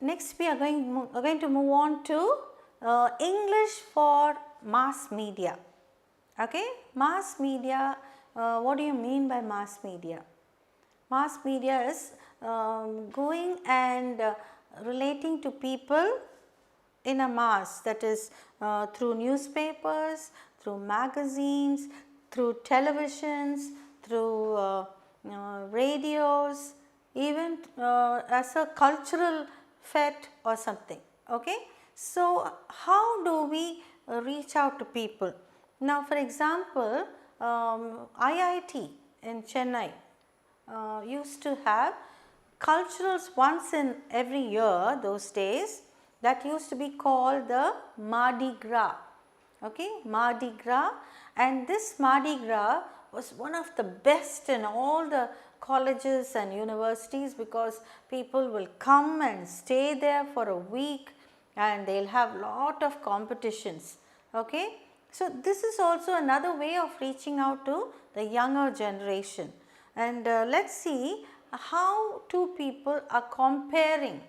Next we are going to move on to English for mass media. Okay, mass media, what do you mean by mass media? Mass media is going and relating to people in a mass, that is through newspapers, through magazines, through televisions, through radios, even as a cultural fete or something. Okay. So, how do we reach out to people? Now, for example, IIT in Chennai used to have culturals once in every year those days, that used to be called the Mardi Gras. Okay, Mardi Gras, and this Mardi Gras was one of the best in all the colleges and universities, because people will come and stay there for a week and they will have lot of competitions. Okay. So, this is also another way of reaching out to the younger generation, and let us see how two people are comparing.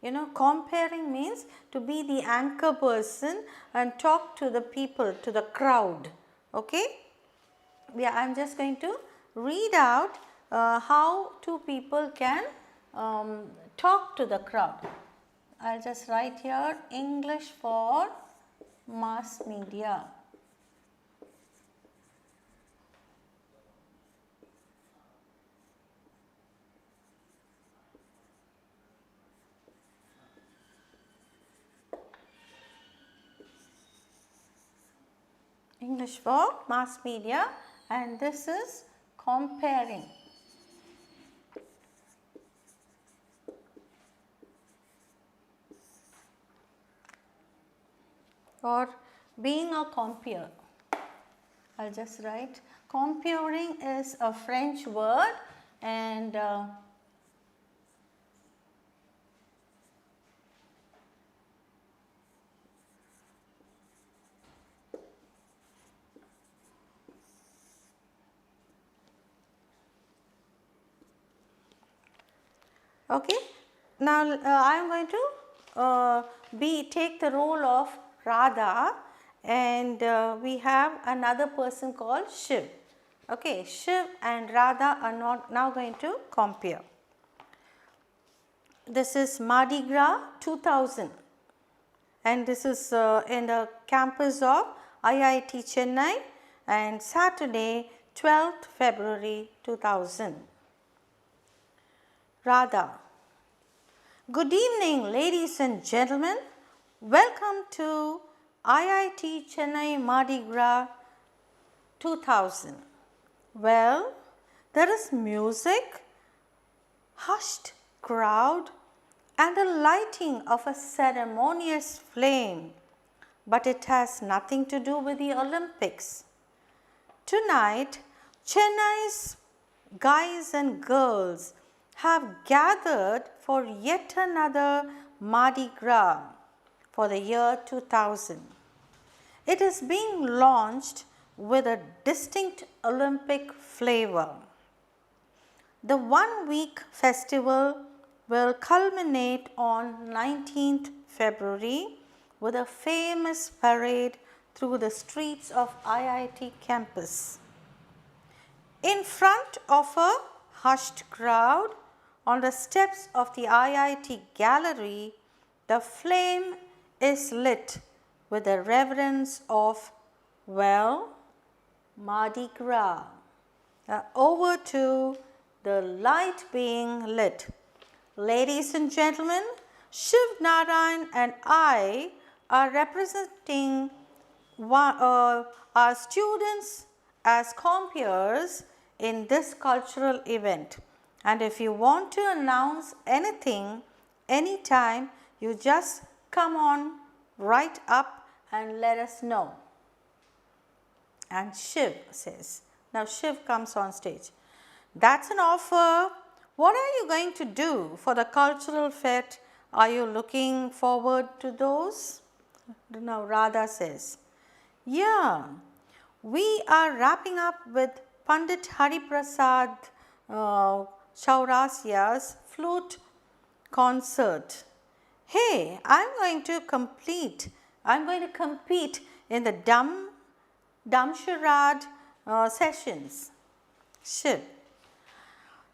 You know, comparing means to be the anchor person and talk to the people, to the crowd. Okay. Yeah, I am just going to read out how two people can talk to the crowd. I will just write here English for mass media. English for mass media, and this is comparing. Or being a compere. I will just write comparing is a French word, and okay. Now, I am going to take the role of Radha, and we have another person called Shiv. Okay, Shiv and Radha are not now going to compare. This is Mardi Gras 2000, and this is in the campus of IIT Chennai, and Saturday 12th February 2000. Radha: good evening, ladies and gentlemen. Welcome to IIT Chennai Mardi Gras 2000. Well, there is music, hushed crowd, and the lighting of a ceremonious flame, but it has nothing to do with the Olympics. Tonight, Chennai's guys and girls have gathered for yet another Mardi Gras for the year 2000. It is being launched with a distinct Olympic flavor. The one-week festival will culminate on 19th February with a famous parade through the streets of IIT campus. In front of a hushed crowd, on the steps of the IIT gallery, the flame is lit with the reverence of, well, Mardi Gras. Over to the light being lit. Ladies and gentlemen, Shiv Narayan and I are representing our students as compeers in this cultural event. And if you want to announce anything, anytime, you just come on right up and let us know. And Shiv says, now Shiv comes on stage. That's an offer. What are you going to do for the cultural fete? Are you looking forward to those? Now Radha says, yeah, we are wrapping up with Pandit Hariprasad Chaurasia's flute concert, hey, I'm going to compete in the dumb charade sessions. Should.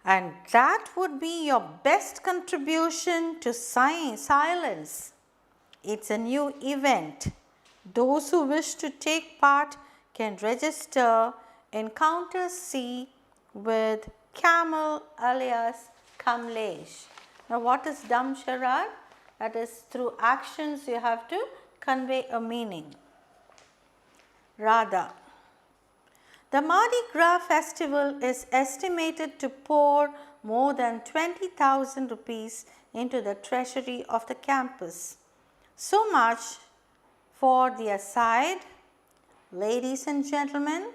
And that would be your best contribution to silence. It's a new event. Those who wish to take part can register in Counter C with Camel alias Kamlesh. Now what is dumb charade? That is, through actions you have to convey a meaning. Radha. The Mardi Gras festival is estimated to pour more than 20,000 rupees into the treasury of the campus. So much for the aside. Ladies and gentlemen,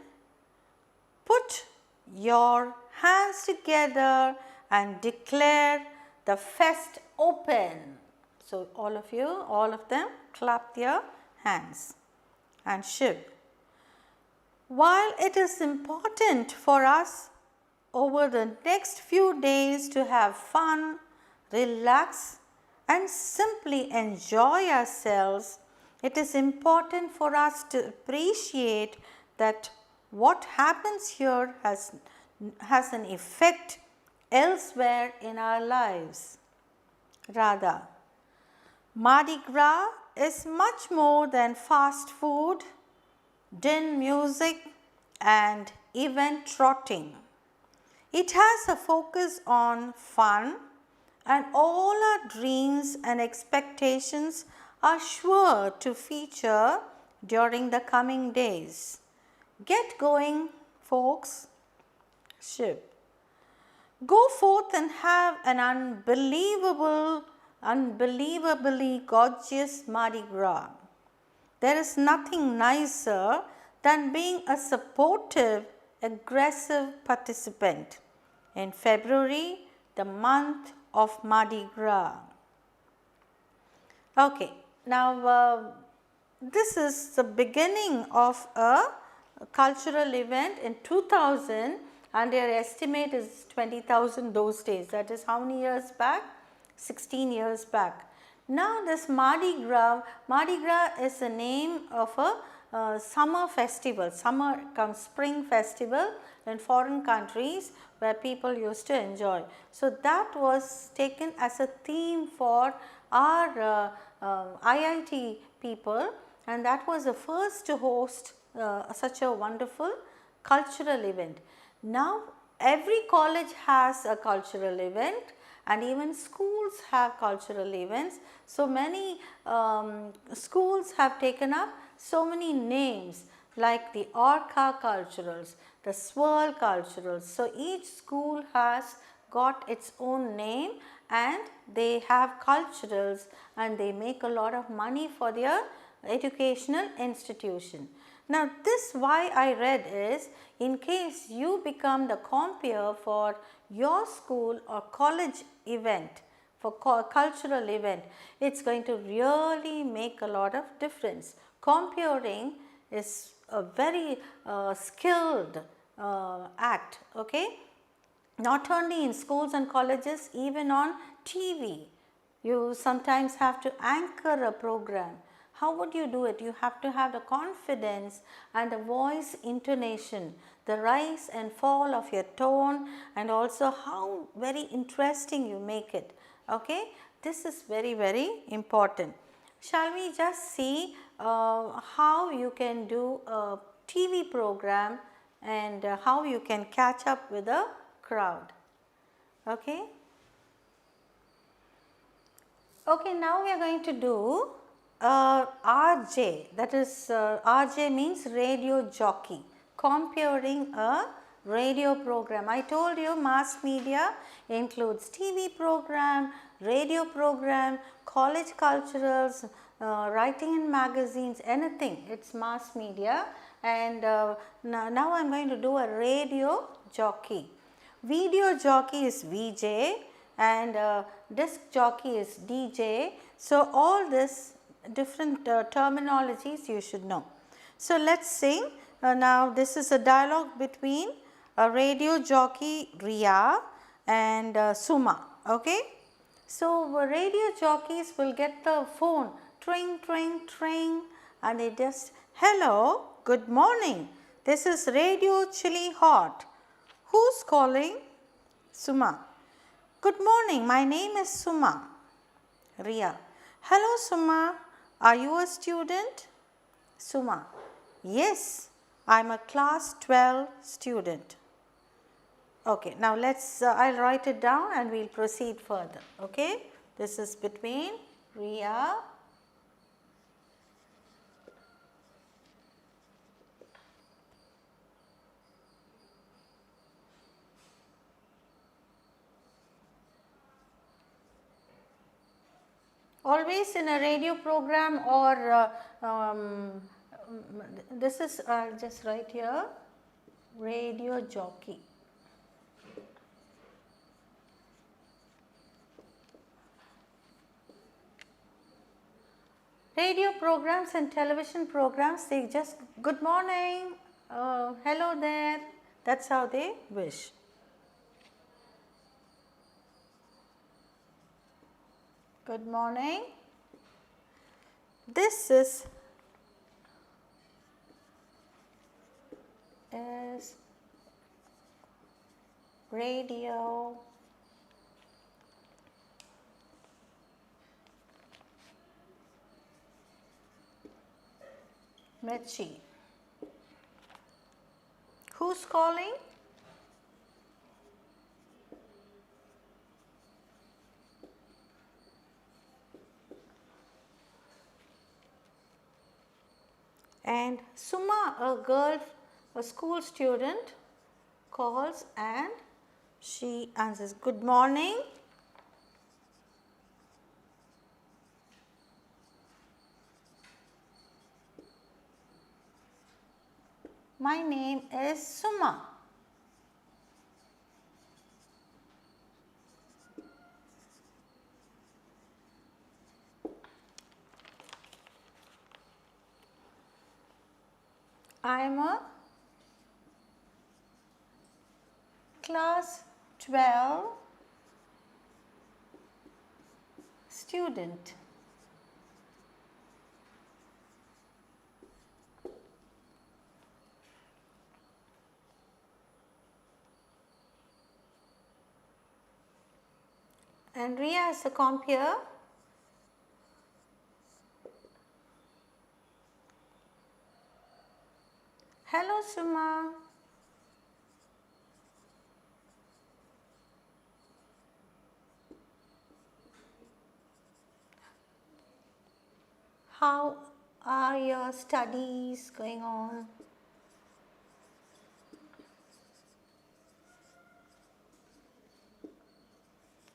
put your hands together and declare the fest open. So all of them clap their hands and Shiv. While it is important for us over the next few days to have fun, relax and simply enjoy ourselves, it is important for us to appreciate that what happens here has an effect elsewhere in our lives. Radha. Mardi Gras is much more than fast food, din music and event trotting. It has a focus on fun, and all our dreams and expectations are sure to feature during the coming days. Get going, folks. Shiv. Go forth and have an unbelievably gorgeous Mardi Gras. There is nothing nicer than being a supportive, aggressive participant. In February, the month of Mardi Gras. Okay, now this is the beginning of a cultural event in 2000, and their estimate is 20,000 those days. That is how many years back? 16 years back. Now this Mardi Gras is the name of a summer festival, spring festival in foreign countries where people used to enjoy. So that was taken as a theme for our IIT people, and that was the first to host such a wonderful cultural event. Now every college has a cultural event, and even schools have cultural events. So many schools have taken up so many names like the Orca Culturals, the Swirl Culturals. So each school has got its own name, and they have culturals, and they make a lot of money for their educational institution. Now this why I read is, in case you become the compeer for your school or college event, for cultural event, it is going to really make a lot of difference. Compeering is a very skilled act, okay? Not only in schools and colleges, even on TV, you sometimes have to anchor a program. How would you do it? You have to have the confidence and the voice intonation, the rise and fall of your tone, and also how very interesting you make it. Okay, this is very, very important. Shall we just see how you can do a TV program and how you can catch up with the crowd. Okay. Okay, now we are going to do RJ, that is RJ means radio jockey, comparing a radio program. I told you mass media includes TV program, radio program, college culturals, writing in magazines, anything, it is mass media. And now I am going to do a radio jockey. Video jockey is VJ and disc jockey is DJ. So all this different terminologies you should know. So let us sing. Now this is a dialogue between a radio jockey Ria and Suma. Okay. So radio jockeys will get the phone, tring, tring, tring, and they just, hello, good morning, this is Radio Chili Hot. Who's calling? Suma. Good morning, my name is Suma. Ria. Hello Suma, are you a student? Suma. Yes, I'm a class 12 student. Okay, now I'll write it down and we'll proceed further. Okay, this is between Ria always in a radio program or this is, I'll just write here, radio jockey. Radio programs and television programs, they just, good morning, hello there, that's how they wish. Good morning. This is Radio Mirchi. Who's calling? And Suma, a girl, a school student, calls and she answers, good morning. My name is Suma. I am a class 12 student. And Ria has a comp here. Hello Suma. How are your studies going on?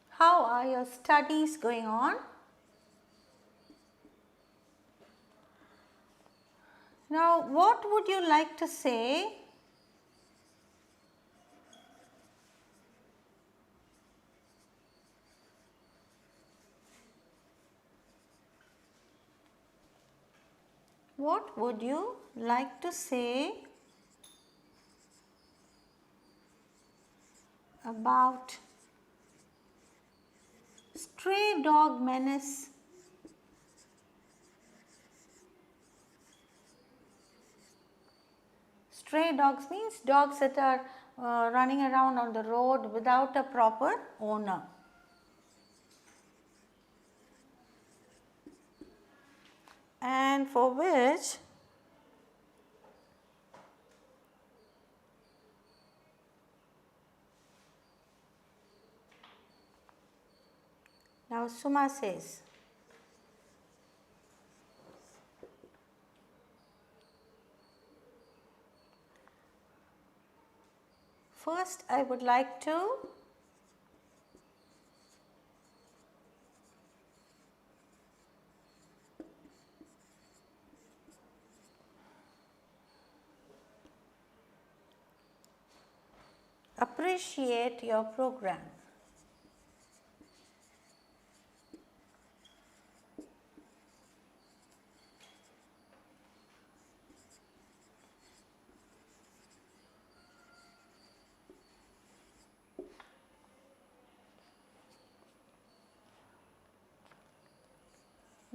How are your studies going on? Now, what would you like to say? What would you like to say about stray dog menace? Stray dogs means dogs that are running around on the road without a proper owner. And for which now Suma says, first I would like to appreciate your program.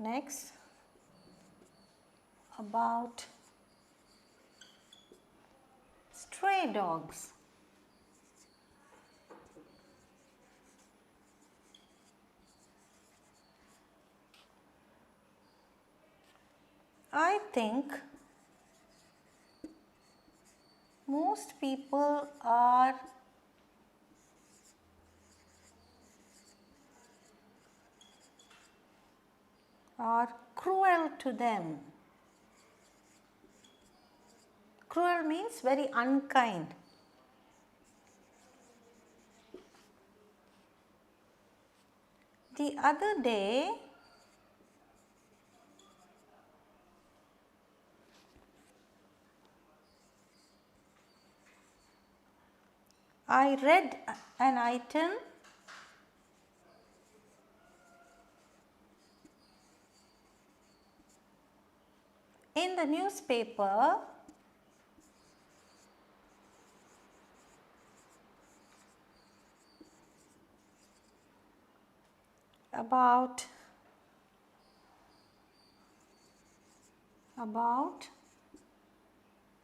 Next, about stray dogs. I think most people are cruel to them. Cruel means very unkind. The other day, I read an item in the newspaper about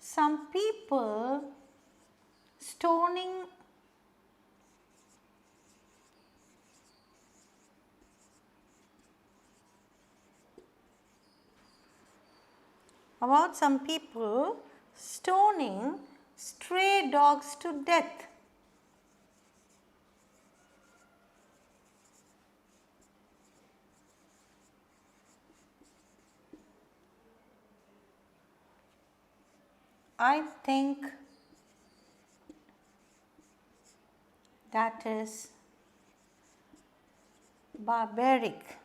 some people stoning stray dogs to death. I think that is barbaric.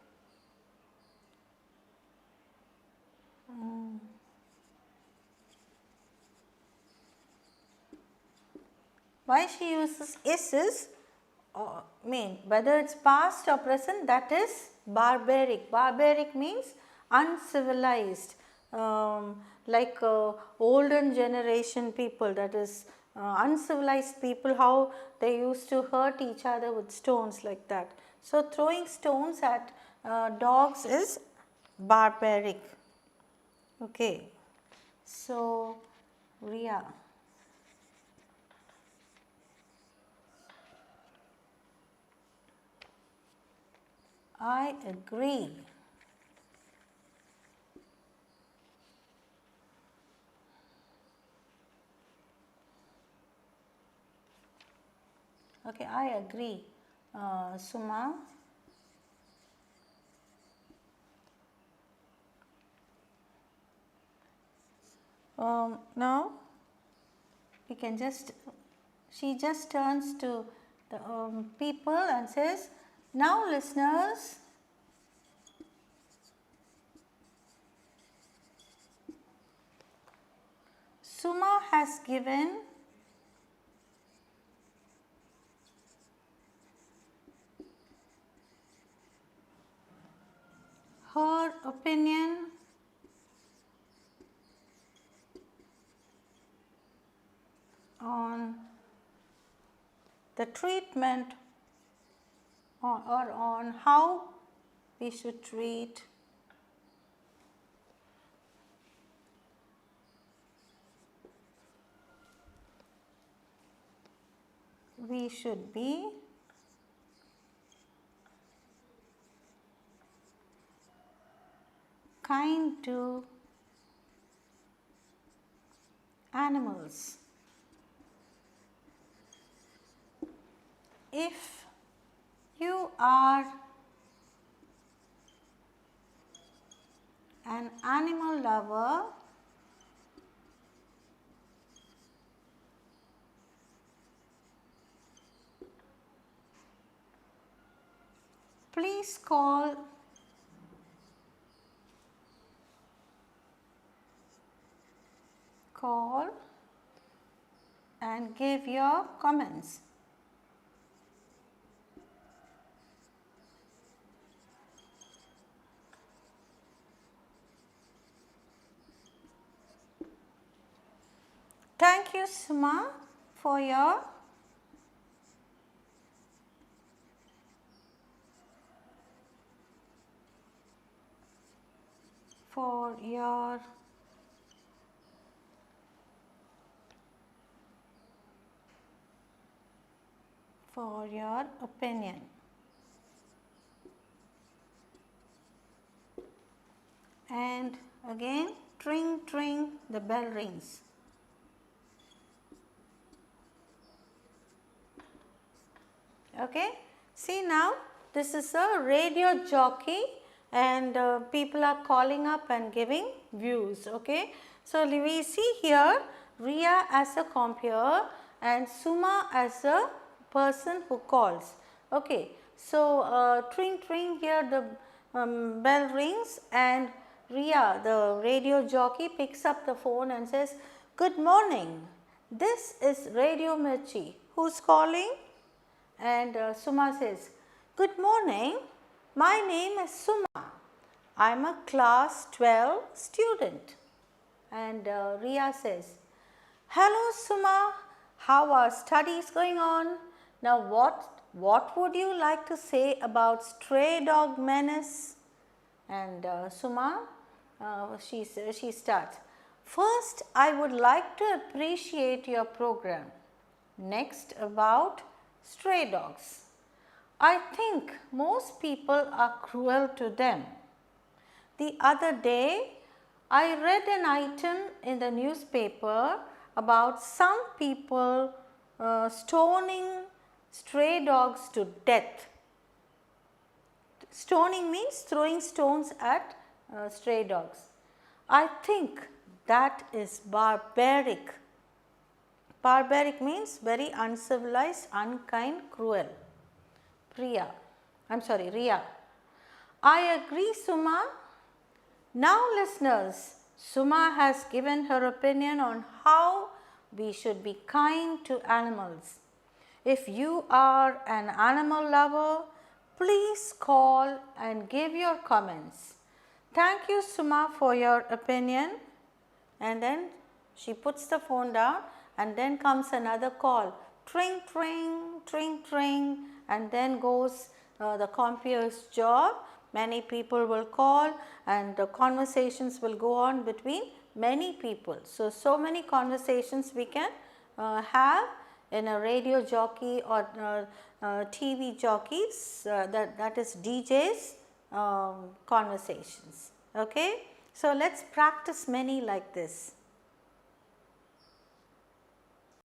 Why she uses is whether it's past or present, that is barbaric. Barbaric means uncivilized, like olden generation people, that is uncivilized people, how they used to hurt each other with stones like that. So throwing stones at dogs is barbaric. Okay, so Ria. I agree. Okay, I agree, Suma. Now we can she just turns to the people and says, now listeners, Suma has given her opinion on the treatment or on how we should treat we should be kind to animals. If you are an animal lover, please call and give your comments. Thank you, Suma, for your for your opinion. And again, tring tring, the bell rings. Okay, see now this is a radio jockey and people are calling up and giving views. Okay, so we see here Ria as a compeer and Suma as a person who calls. Okay, so tring tring, here the bell rings and Ria, the radio jockey, picks up the phone and says, "Good morning, this is Radio Mirchi. Who's calling?" And Suma says, "Good morning, my name is Suma. I am a class 12 student." And Ria says, "Hello Suma, how are studies going on? Now what would you like to say about stray dog menace?" And Suma, she starts, "First, I would like to appreciate your program. Next, about stray dogs. I think most people are cruel to them. The other day, I read an item in the newspaper about some people stoning stray dogs to death." Stoning means throwing stones at stray dogs. "I think that is barbaric." Barbaric means very uncivilized, unkind, cruel. Ria. "I agree, Suma. Now listeners, Suma has given her opinion on how we should be kind to animals. If you are an animal lover, please call and give your comments. Thank you, Suma, for your opinion." And then she puts the phone down and then comes another call. Tring, tring, tring, tring, and then goes the compier's job. Many people will call and the conversations will go on between many people. So many conversations we can have in a radio jockey or TV jockeys, that is DJs conversations. Okay, so let's practice many like this.